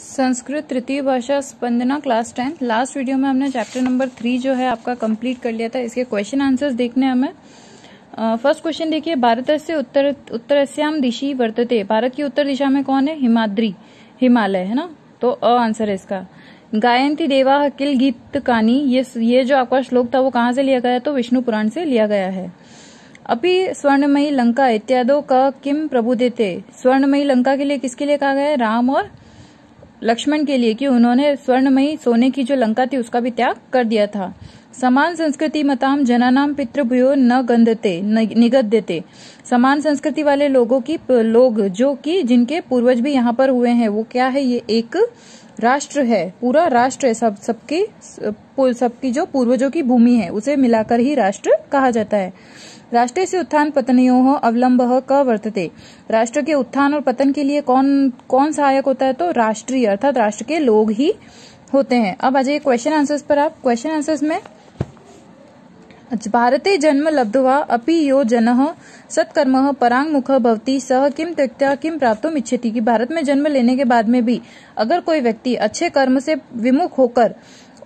संस्कृत तृतीय भाषा Spandana class 10। Last video में हमने चैप्टर नंबर 3 जो है आपका कंप्लीट कर लिया था। इसके क्वेश्चन आंसर्स देखने हमें। फर्स्ट क्वेश्चन देखिए, भारतस्य उत्तरस्याम दिशि वर्तते। भारत की उत्तर दिशा में कौन है? हिमाद्री, हिमालय है ना, तो अ आंसर है इसका। गायंती देवा किल गीत कानी, ये जो आपका श्लोक था वो कहाँ से लिया गया है? तो विष्णु पुराण से लिया गया है। अपि स्वर्णमयी लंका इत्यादो का किम प्रबुदेते। स्वर्णमयी लंका के लिए किसके लिए कहा गया है? राम और लक्ष्मण के लिए, कि उन्होंने स्वर्णमयी सोने की जो लंका थी उसका भी त्याग कर दिया था। समान संस्कृति मताम जनानाम पितृभ्यो न गंधते निगद्यते। समान संस्कृति वाले लोगों की लोग जो कि जिनके पूर्वज भी यहाँ पर हुए हैं, वो क्या है? ये एक राष्ट्र है, पूरा राष्ट्र है। सबकी जो पूर्वजों की भूमि है उसे मिलाकर ही राष्ट्र कहा जाता है। राष्ट्र से उत्थान पतनयोः अवलंबः क वर्तते। राष्ट्र के उत्थान और पतन के लिए कौन सहायक होता है? तो राष्ट्रीय अर्थात राष्ट्र के लोग ही होते हैं। अब आ जाइए क्वेश्चन आंसर्स पर। आप क्वेश्चन आंसर्स में, भारते जन्म लब्ध्वा अपि यो जनः सत्कर्मः परांगमुखः भवति सः किम त्यक्त्वा किम प्राप्तुम इच्छति। कि भारत में जन्म लेने के बाद में भी अगर कोई व्यक्ति अच्छे कर्म से विमुख होकर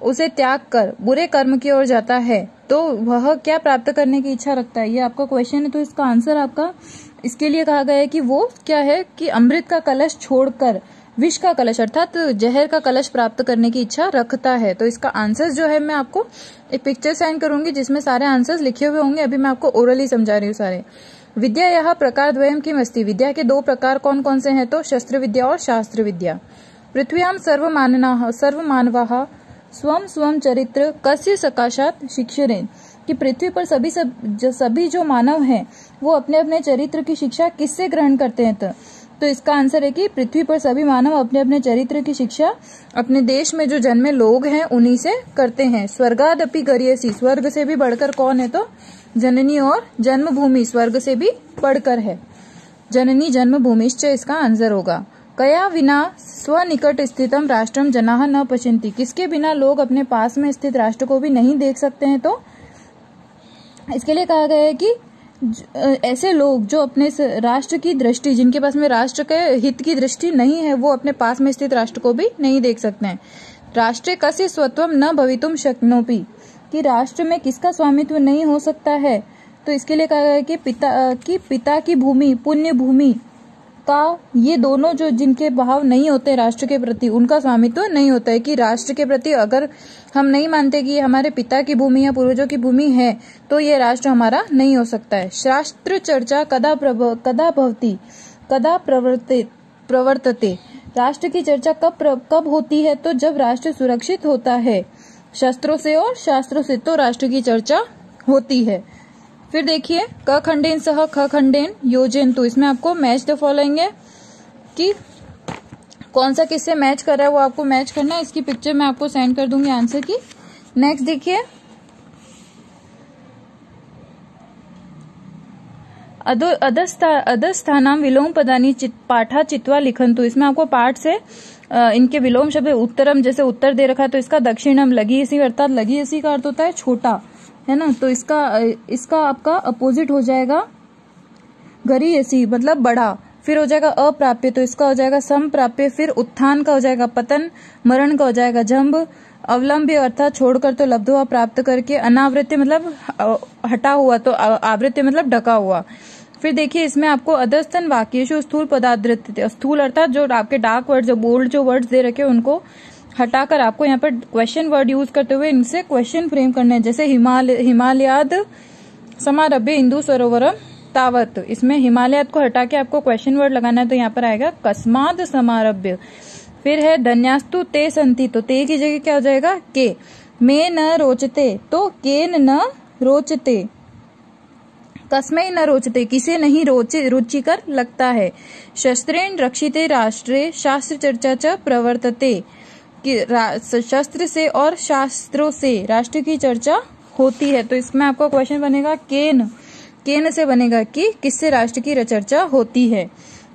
उसे त्याग कर बुरे कर्म की ओर जाता है तो वह क्या प्राप्त करने की इच्छा रखता है? ये आपका क्वेश्चन है। तो इसका आंसर आपका इसके लिए कहा गया है कि वो क्या है कि अमृत का कलश छोड़कर विष का कलश अर्थात जहर का कलश प्राप्त करने की इच्छा रखता है। तो इसका आंसर जो है मैं आपको एक पिक्चर सेंड करूंगी जिसमें सारे आंसर्स लिखे हुए होंगे। अभी मैं आपको ओरली समझा रही हूँ सारे। विद्या यह प्रकार द्वयम किम अस्ति। विद्या के दो प्रकार कौन कौन से हैं? तो शस्त्र विद्या और शास्त्र विद्या। पृथ्व्याम सर्वमानवाः स्वम स्वम चरित्र कस्य सकाशात शिक्षरेन। कि पृथ्वी पर सभी जो मानव हैं वो अपने अपने चरित्र की शिक्षा किससे ग्रहण करते हैं? तो इसका आंसर है कि पृथ्वी पर सभी मानव अपने अपने चरित्र की शिक्षा अपने देश में जो जन्मे लोग हैं उन्हीं से करते हैं। स्वर्गादपि गरीयसी, स्वर्ग से भी बढ़कर कौन है? तो जननी और जन्मभूमि स्वर्ग से भी बढ़कर है। जननी जन्मभूमिश्च इसका आंसर होगा। कया विना स्वनिकट स्थितम राष्ट्रम जनाः न पश्यन्ति। किसके बिना लोग अपने पास में स्थित राष्ट्र को भी नहीं देख सकते हैं? तो इसके लिए कहा गया है कि ऐसे लोग जो अपने राष्ट्र की दृष्टि, जिनके पास में राष्ट्र के हित की दृष्टि नहीं है, वो अपने पास में स्थित राष्ट्र को भी नहीं देख सकते हैं। राष्ट्रे कस्य स्वत्वम न भवितुम शक्नोति। कि राष्ट्र में किसका स्वामित्व नहीं हो सकता है? तो इसके लिए कहा गया है कि पिता की भूमि, पुण्य भूमि का, ये दोनों जो जिनके भाव नहीं होते राष्ट्र के प्रति, उनका स्वामित्व नहीं होता है। कि राष्ट्र के प्रति अगर हम नहीं मानते कि हमारे पिता की भूमि या पूर्वजों की भूमि है तो ये राष्ट्र हमारा नहीं हो सकता है। शास्त्र चर्चा कदा भवति कदा प्रवर्तते। राष्ट्र की चर्चा कब होती है? तो जब राष्ट्र सुरक्षित होता है शस्त्रों से और शास्त्रों से, तो राष्ट्र की चर्चा होती है। फिर देखिए, क खंडेन सह ख खंडेन योजयन्तु। इसमें आपको मैच द फॉलोइंग है कि कौन सा किससे मैच कर रहा है वो आपको मैच करना है। इसकी पिक्चर मैं आपको सेंड कर दूंगी आंसर की। नेक्स्ट देखिए, अधस्थानाम विलोम पदानी पाठा चित्वा लिखन्तु। इसमें आपको पाठ से इनके विलोम शब्द उत्तरम, जैसे उत्तर दे रखा है तो इसका दक्षिणम लघीयसी अर्थात लघीयसी का अर्थ होता है छोटा, है ना। तो इसका आपका अपोजिट हो जाएगा गरीयसी मतलब बड़ा। फिर हो जाएगा अप्राप्य, तो इसका हो जाएगा समप्राप्य। फिर उत्थान का हो जाएगा पतन, मरण का हो जाएगा जंब, अवलंब्य अर्थात छोड़कर, तो लब्ध्वा प्राप्त करके, अनावृत्य मतलब हटा हुआ, तो आवृत्य मतलब ढका हुआ। फिर देखिए इसमें आपको अधस्तन वाक्येषु स्थूल पदादृत, स्थूल अर्थात जो आपके डार्क वर्ड, जो बोल्ड जो वर्ड्स दे रखे उनको हटाकर आपको यहाँ पर क्वेश्चन वर्ड यूज करते हुए इनसे क्वेश्चन फ्रेम करने हैं। जैसे हिमालयाद समारभ्य इंदु सरोवर तावत। इसमें हिमालयाद को हटा के आपको क्वेश्चन वर्ड लगाना है, तो यहाँ पर आएगा कस्माद समारभ्य। फिर है धन्यास्तु ते संति, तो ते की जगह क्या हो जाएगा? के। मे न रोचते, तो केन न रोचते। कस्मै न रोचते, किसे नहीं रुचिकर लगता है। शस्त्रेण रक्षिते राष्ट्रे शास्त्र चर्चा च प्रवर्तते। कि शस्त्र से और शास्त्रों से राष्ट्र की चर्चा होती है। तो इसमें आपका क्वेश्चन बनेगा केन से बनेगा कि किससे राष्ट्र की चर्चा होती है।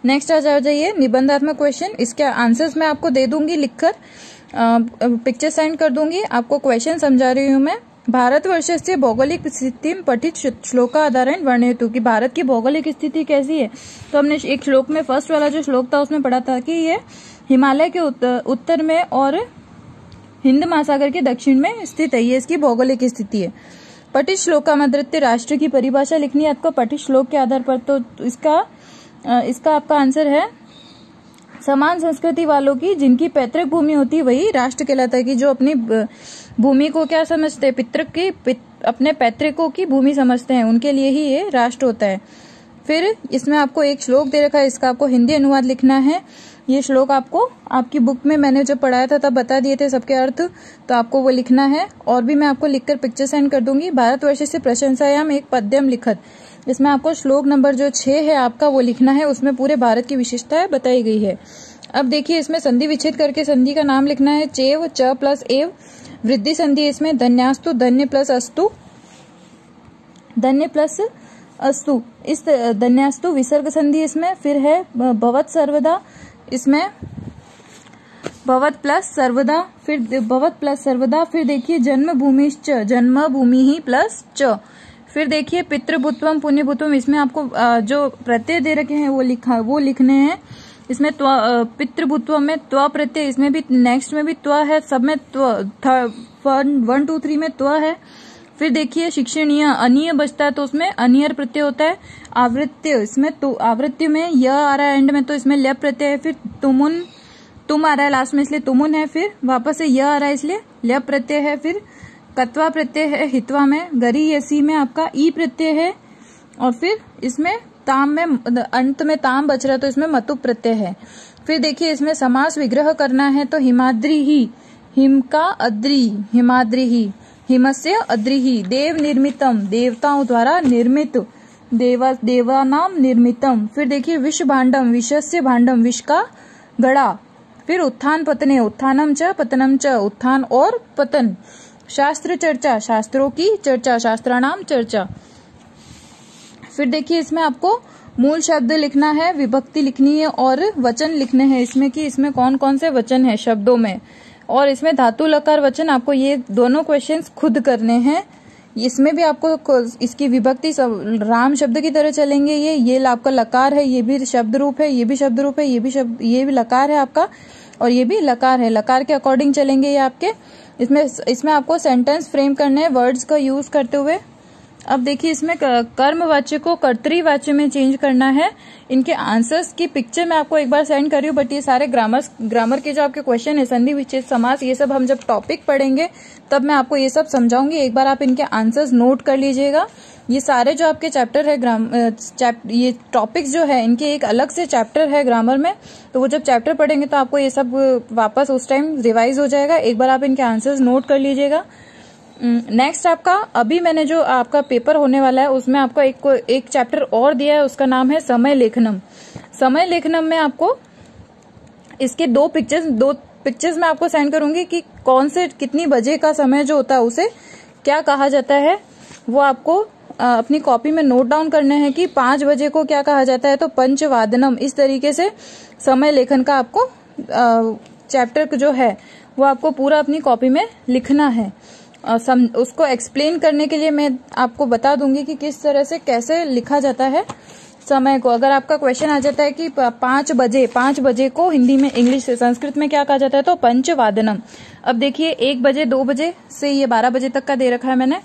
नेक्स्ट आ जाइए निबंधात्मक क्वेश्चन। इसके आंसर्स मैं आपको दे दूंगी लिखकर, पिक्चर सेंड कर दूंगी। आपको क्वेश्चन समझा रही हूँ मैं। भारतवर्षस्य भौगोलिक स्थिति पठित श्लोका आधारेण वर्णयतु। कि भारत की भौगोलिक स्थिति कैसी है? तो हमने एक श्लोक में फर्स्ट वाला जो श्लोक था उसमें पढ़ा था कि ये हिमालय के उत्तर में और हिंद महासागर के दक्षिण में स्थित है। ये इसकी भौगोलिक स्थिति है। पठित श्लोकामृत्य राष्ट्र की परिभाषा लिखनी है आपको पठित श्लोक के आधार पर। तो इसका आपका आंसर है समान संस्कृति वालों की जिनकी पैतृक भूमि होती है वही राष्ट्र कहलाता है। कि जो अपनी भूमि को क्या समझते हैं, अपने पैतृकों की भूमि समझते हैं, उनके लिए ही ये राष्ट्र होता है। फिर इसमें आपको एक श्लोक दे रखा है, इसका आपको हिंदी अनुवाद लिखना है। ये श्लोक आपको आपकी बुक में मैंने जब पढ़ाया था तब बता दिए थे सबके अर्थ, तो आपको वो लिखना है। और भी मैं आपको लिखकर पिक्चर सेंड कर दूंगी। भारतवर्ष से प्रशंसायाम एक पद्यम लिखत, इसमें आपको श्लोक नंबर जो 6 है आपका वो लिखना है। उसमें पूरे भारत की विशेषताएं बताई गई है। अब देखिए इसमें संधि विच्छेद करके संधि का नाम लिखना है। चेव च प्लस एव, वृद्धि संधि इसमें धन्यास्तु, धन्य प्लस अस्तु, धन्य प्लस अस्तु, इस धन्यास्तु विसर्ग संधि इसमें। फिर है भवत सर्वदा, इसमें भवत प्लस सर्वदा, फिर भवत प्लस सर्वदा। फिर देखिए जन्मभूमिश्च, जन्मभूमि ही प्लस च। फिर देखिए पितृभूत्वम पुण्यभूत्वम, इसमें आपको जो प्रत्यय दे रखे हैं वो लिखने हैं। इसमें पितृभूत्वम में त्व प्रत्यय, इसमें भी नेक्स्ट में भी त्व है, सब में 1 2 3 में त्व है। फिर देखिए शिक्षणीय अनीय बचता है तो उसमें अनियर प्रत्यय होता है। आवृत्य, इसमें तो आवृत्ति में य आ रहा है एंड में तो इसमें ल्य प्रत्यय है। फिर तुमुन, तुम आ रहा है लास्ट में इसलिए तुमुन है। फिर वापस से य आ रहा है इसलिए ल्य प्रत्यय है। फिर कत्वा प्रत्यय है हित्वा में। गरी यसी में आपका ई प्रत्यय है। और फिर इसमें ताम में अंत में ताम बच रहा है तो इसमें मतु प्रत्यय है। फिर देखिए इसमें समास विग्रह करना है तो हिमाद्री ही, हिम का अद्री, हिमाद्री ही, हिमस्य अद्री ही। देव निर्मितम, देवताओं द्वारा निर्मित, देवानाम निर्मितम। फिर देखिए विष भांडम, विषस्य भांडम, विष का घड़ा। फिर उत्थान पतने, उत्थानम च पतनम च, उत्थान और पतन। शास्त्र चर्चा, शास्त्रों की चर्चा, शास्त्राणाम चर्चा। फिर देखिए इसमें आपको मूल शब्द लिखना है, विभक्ति लिखनी है और वचन लिखने हैं इसमें कि इसमें कौन कौन से वचन है शब्दों में। और इसमें धातु लकार वचन आपको ये दोनों क्वेश्चंस खुद करने हैं। इसमें भी आपको इसकी विभक्ति राम शब्द की तरह चलेंगे। ये आपका लकार है, ये भी शब्द रूप है, ये भी शब्द रूप है, ये भी लकार है आपका और ये भी लकार है। लकार के अकॉर्डिंग चलेंगे ये आपके। इसमें आपको सेंटेंस फ्रेम करने हैं वर्ड्स का यूज करते हुए। अब देखिए इसमें कर्मवाच्य को कर्तृवाच्य में चेंज करना है। इनके आंसर्स की पिक्चर मैं आपको एक बार सेंड कर रही हूँ, बट ये सारे ग्रामर के जो आपके क्वेश्चन है, संधि विच्छेद समास, ये सब हम जब टॉपिक पढ़ेंगे तब मैं आपको ये सब समझाऊंगी। एक बार आप इनके आंसर्स नोट कर लीजिएगा। ये सारे जो आपके चैप्टर है ये टॉपिक्स जो है इनके एक अलग से चैप्टर है ग्रामर में, तो वो जब चैप्टर पढ़ेंगे तो आपको ये सब वापस उस टाइम रिवाइज हो जाएगा। एक बार आप इनके आंसर्स नोट कर लीजिएगा। नेक्स्ट आपका अभी मैंने जो आपका पेपर होने वाला है उसमें आपका एक चैप्टर और दिया है, उसका नाम है समय लेखनम। समय लेखनम में आपको इसके दो पिक्चर्स मैं आपको सेंड करूंगी कि कौन से कितनी बजे का समय जो होता है उसे क्या कहा जाता है। वो आपको अपनी कॉपी में नोट डाउन करने हैं कि 5 बजे को क्या कहा जाता है, तो पंचवादनम। इस तरीके से समय लेखन का आपको चैप्टर जो है वो आपको पूरा अपनी कॉपी में लिखना है। उसको एक्सप्लेन करने के लिए मैं आपको बता दूंगी कि किस तरह से कैसे लिखा जाता है समय को। अगर आपका क्वेश्चन आ जाता है कि 5 बजे को हिंदी में, इंग्लिश से, संस्कृत में क्या कहा जाता है, तो पंचवादनम। अब देखिए 1 बजे, 2 बजे से ये 12 बजे तक का दे रखा है मैंने।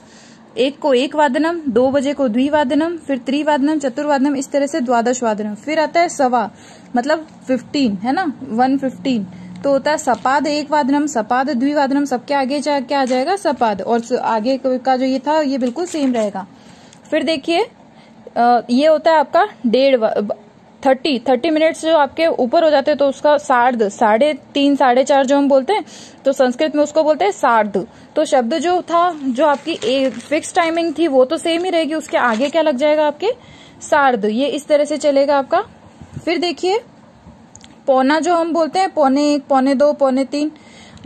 1 को 1 वादनम, 2 बजे को द्विवादनम, फिर त्रिवादनम, चतुर्वादनम, इस तरह से द्वादशवादनम। फिर आता है सवा, मतलब 15 है ना, 1:15 तो होता है सपाद 1 वादनम, सपाद द्विवादनम, सबके आगे क्या आ जाएगा सपाद, और आगे का जो ये था ये बिल्कुल सेम रहेगा। फिर देखिए ये होता है आपका 30 मिनट्स जो आपके ऊपर हो जाते हैं तो उसका सार्ध, 3:30, 4:30 जो हम बोलते हैं तो संस्कृत में उसको बोलते हैं सार्ध। तो शब्द जो था, जो आपकी एक फिक्स टाइमिंग थी वो तो सेम ही रहेगी, उसके आगे क्या लग जाएगा आपके सार्ध। ये इस तरह से चलेगा आपका। फिर देखिए पौना जो हम बोलते हैं, 1:15, 2:15, 3:15,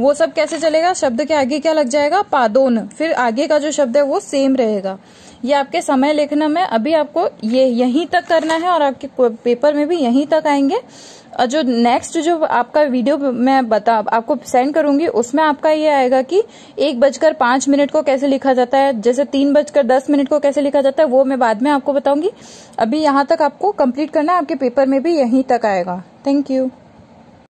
वो सब कैसे चलेगा, शब्द के आगे क्या लग जाएगा पादोन। फिर आगे का जो शब्द है वो सेम रहेगा। ये आपके समय लेखना में अभी आपको ये यहीं तक करना है और आपके पेपर में भी यहीं तक आएंगे। और जो नेक्स्ट जो आपका वीडियो मैं आपको सेंड करूंगी उसमें आपका ये आएगा कि 1:05 को कैसे लिखा जाता है, जैसे 3:10 को कैसे लिखा जाता है, वो मैं बाद में आपको बताऊंगी। अभी यहाँ तक आपको कंप्लीट करना है, आपके पेपर में भी यहीं तक आएगा। Thank you.